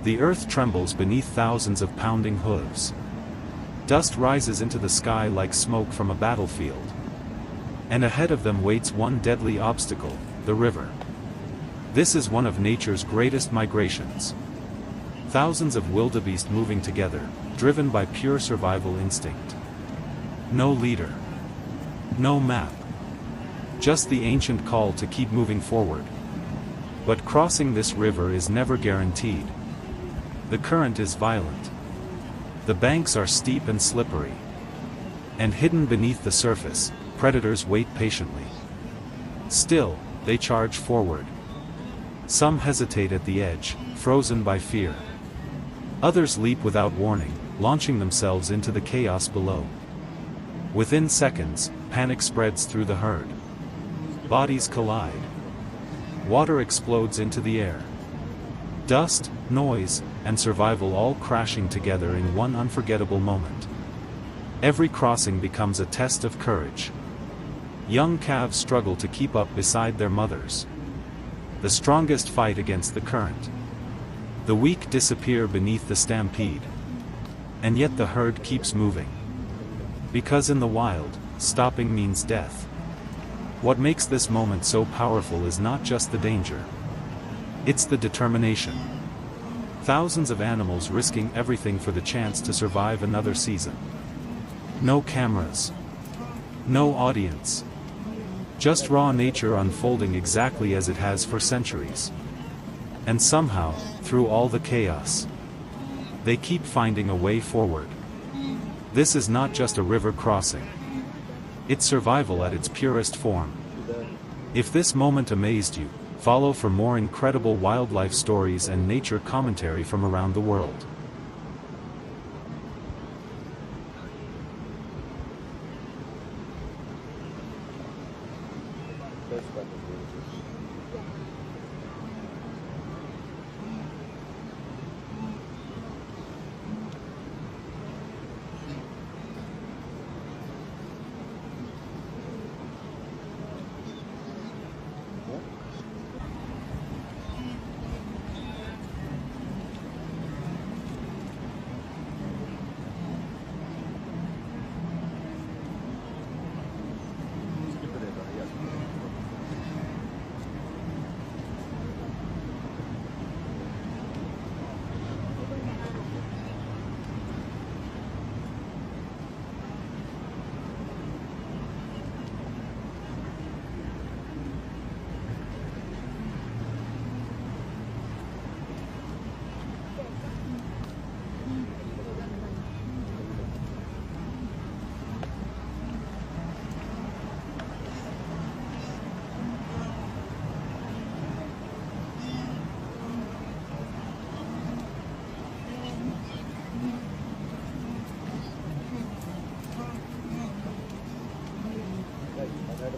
The earth trembles beneath thousands of pounding hooves. Dust rises into the sky like smoke from a battlefield. And ahead of them waits one deadly obstacle, the river. This is one of nature's greatest migrations. Thousands of wildebeest moving together, driven by pure survival instinct. No leader. No map. Just the ancient call to keep moving forward. But crossing this river is never guaranteed. The current is violent. The banks are steep and slippery. And hidden beneath the surface, predators wait patiently. Still, they charge forward. Some hesitate at the edge, frozen by fear. Others leap without warning, launching themselves into the chaos below. Within seconds, panic spreads through the herd. Bodies collide. Water explodes into the air. Dust, noise, and survival all crashing together in one unforgettable moment. Every crossing becomes a test of courage. Young calves struggle to keep up beside their mothers. The strongest fight against the current. The weak disappear beneath the stampede. And yet the herd keeps moving. Because in the wild, stopping means death. What makes this moment so powerful is not just the danger. It's the determination. Thousands of animals risking everything for the chance to survive another season. No cameras. No audience. Just raw nature unfolding exactly as it has for centuries. And somehow, through all the chaos, they keep finding a way forward. This is not just a river crossing. It's survival at its purest form. If this moment amazed you, follow for more incredible wildlife stories and nature commentary from around the world. Ada